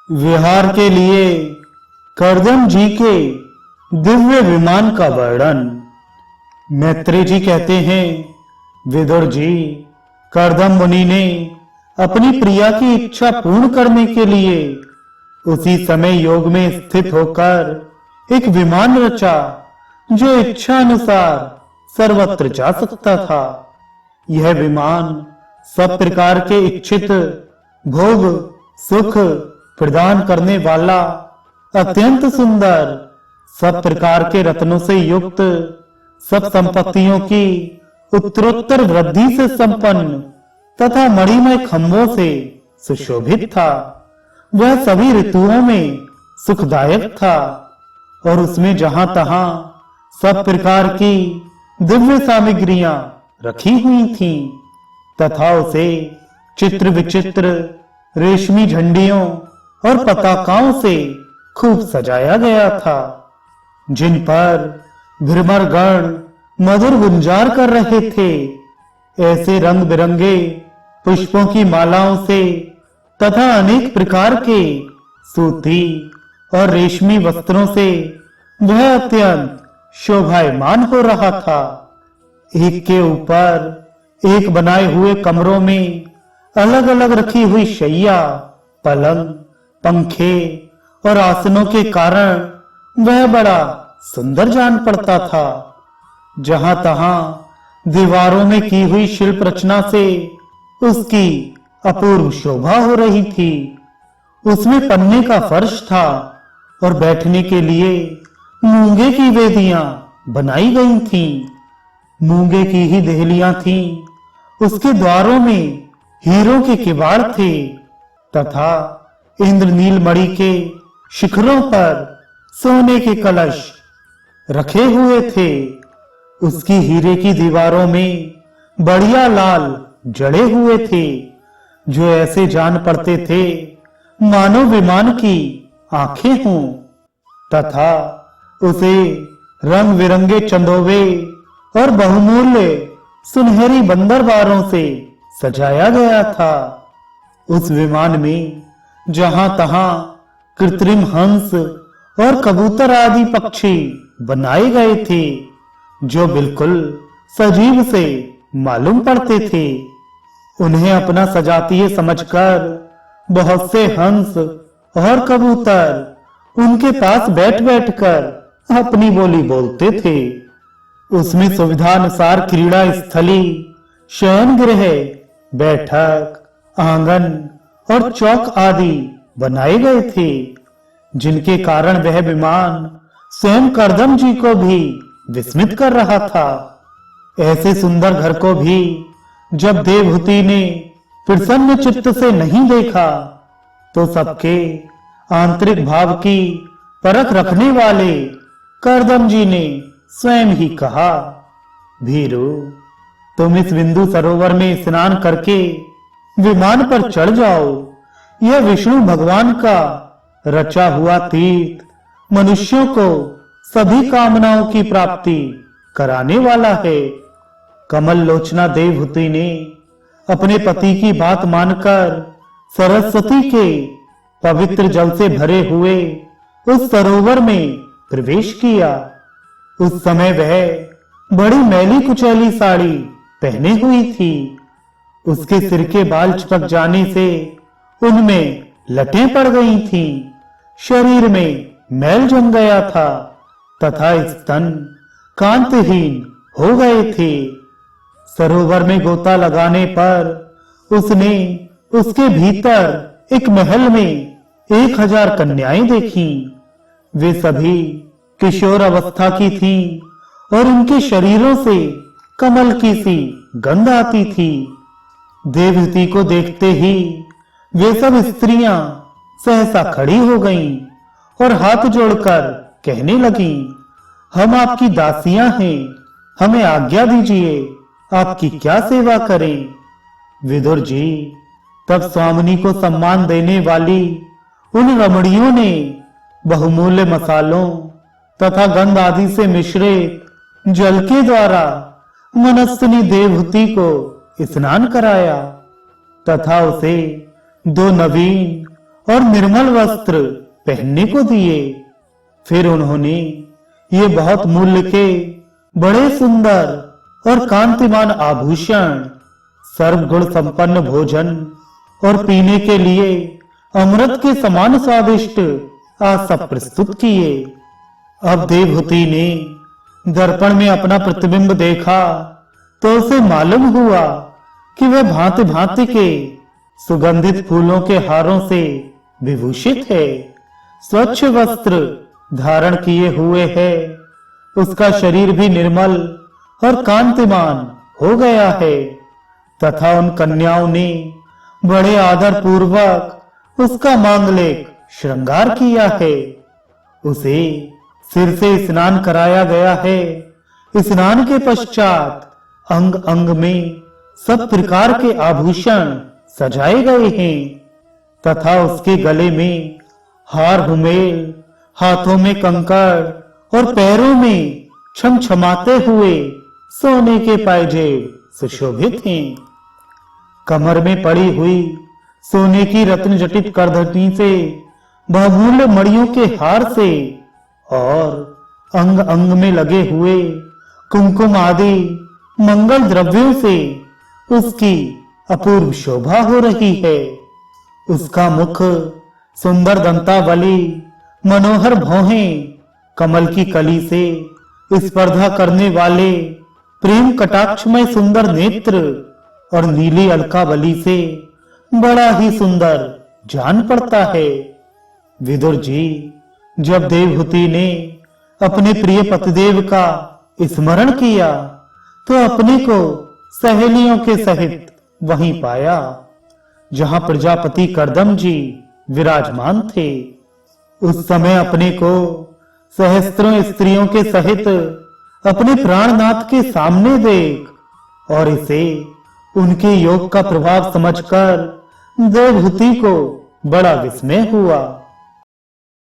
विहार के लिए कर्दम जी के दिव्य विमान का वर्णन। मैत्रेय जी कहते हैं, विदुर जी, कर्दम मुनि ने अपनी प्रिया की इच्छा पूर्ण करने के लिए उसी समय योग में स्थित होकर एक विमान रचा जो इच्छा अनुसार सर्वत्र जा सकता था। यह विमान सब प्रकार के इच्छित भोग सुख प्रदान करने वाला अत्यंत सुंदर, सब प्रकार के रत्नों से युक्त, सब संपत्तियों की उत्तरोत्तर वृद्धि से संपन्न तथा मणिमय खंभों से सुशोभित था। वह सभी ऋतुओं में सुखदायक था और उसमें जहां तहां सब प्रकार की दिव्य सामग्रियां रखी हुई थीं तथा उसे चित्र विचित्र रेशमी झंडियों और पताकाओं से खूब सजाया गया था, जिन पर भ्रमरगण मधुर गुंजार कर रहे थे। ऐसे रंग बिरंगे पुष्पों की मालाओं से तथा अनेक प्रकार के सूती और रेशमी वस्त्रों से वह अत्यंत शोभायमान हो रहा था। एक के ऊपर एक बनाए हुए कमरों में अलग अलग रखी हुई शैया, पलंग, पंखे और आसनों के कारण वह बड़ा सुंदर जान पड़ता था। जहां तहां दीवारों में की हुई शिल्प रचना से उसकी अपूर्व शोभा हो रही थी। उसमें पन्ने का फर्श था और बैठने के लिए मूंगे की वेदियां बनाई गई थीं। मूंगे की ही देहलियां थीं। उसके द्वारों में हीरों के किवाड़ थे तथा इंद्रनील मणि के शिखरों पर सोने के कलश रखे हुए थे। उसकी हीरे की दीवारों में बढ़िया लाल जड़े हुए थे जो ऐसे जान पड़ते थे मानो विमान की आंखें हों, तथा उसे रंग बिरंगे चंदोवे और बहुमूल्य सुनहरी बंदरबारों से सजाया गया था। उस विमान में जहां तहां कृत्रिम हंस और कबूतर आदि पक्षी बनाए गए थे जो बिल्कुल सजीव से मालूम पड़ते थे। उन्हें अपना सजातीय समझकर बहुत से हंस और कबूतर उनके पास बैठ बैठकर अपनी बोली बोलते थे। उसमें सुविधानुसार क्रीड़ा स्थली, शयन गृह, बैठक, आंगन और चौक आदि बनाए गए थे, जिनके कारण वह विमान स्वयं कर्दम जी को भी विस्मित कर रहा था। ऐसे सुंदर घर को भी जब देवहूति ने प्रसन्न चित्त से नहीं देखा तो सबके आंतरिक भाव की परख रखने वाले कर्दम जी ने स्वयं ही कहा, भीरू, तुम इस बिंदु सरोवर में स्नान करके विमान पर चढ़ जाओ। यह विष्णु भगवान का रचा हुआ तीर्थ मनुष्यों को सभी कामनाओं की प्राप्ति कराने वाला है। कमल लोचना देवहूति ने अपने पति की बात मानकर सरस्वती के पवित्र जल से भरे हुए उस सरोवर में प्रवेश किया। उस समय वह बड़ी मैली कुचैली साड़ी पहने हुई थी। उसके सिर के बाल चिपक जाने से उनमें लटें पड़ गई थीं। शरीर में मैल जम गया था तथा स्तन कांतहीन हो गए थे। सरोवर में गोता लगाने पर उसने उसके भीतर एक महल में 1000 कन्याएं देखी। वे सभी किशोर अवस्था की थीं और उनके शरीरों से कमल की सी गंध आती थी। देवहूति को देखते ही वे सब स्त्रियां सहसा खड़ी हो गईं और हाथ जोड़कर कहने लगीं, हम आपकी दासियां हैं, हमें आज्ञा दीजिए, आपकी क्या सेवा करें। विदुर जी, तब स्वामिनी को सम्मान देने वाली उन रमणियों ने बहुमूल्य मसालों तथा गंध आदि से मिश्रित जल के द्वारा मनस्विनी देवहूति को स्नान कराया तथा उसे 2 नवीन और निर्मल वस्त्र पहनने को दिए। फिर उन्होंने ये बहुत मूल्य के बड़े सुंदर और कांतिमान आभूषण, सर्वगुण संपन्न भोजन और पीने के लिए अमृत के समान स्वादिष्ट आसप प्रस्तुत किए। अब देवहूति ने दर्पण में अपना प्रतिबिंब देखा तो उसे मालूम हुआ कि वह भांति भांति के सुगंधित फूलों के हारों से विभूषित है, स्वच्छ वस्त्र धारण किए हुए है। उसका शरीर भी निर्मल और कांतिमान हो गया है तथा उन कन्याओं ने बड़े आदर पूर्वक उसका मांगलिक श्रृंगार किया है। उसे सिर से स्नान कराया गया है। स्नान के पश्चात अंग अंग में सब प्रकार के आभूषण सजाए गए हैं तथा उसके गले में हार हुमेल, हाथों में कंकड़ और पैरों में छमछमाते हुए सोने के पायजेब सुशोभित हैं। कमर में पड़ी हुई सोने की रत्न जटित करधनी से, बहुमूल्य मणियों के हार से और अंग अंग में लगे हुए कुमकुम आदि मंगल द्रव्यों से उसकी अपूर्व शोभा हो रही है। उसका मुख सुंदर दंतावली, मनोहर भौहें, कमल की कली से स्पर्धा करने वाले प्रेम कटाक्षमय सुंदर नेत्र और नीली अलकावली से बड़ा ही सुंदर जान पड़ता है। विदुर जी, जब देवहूति ने अपने प्रिय पतिदेव का स्मरण किया तो अपने को सहेलियों के सहित वहीं पाया जहां प्रजापति कर्दम जी विराजमान थे। उस समय अपने को सहस्त्रों स्त्रियों के सहित अपने प्राणनाथ के सामने देख और इसे उनके योग का प्रभाव समझकर देवहूति को बड़ा विस्मय हुआ।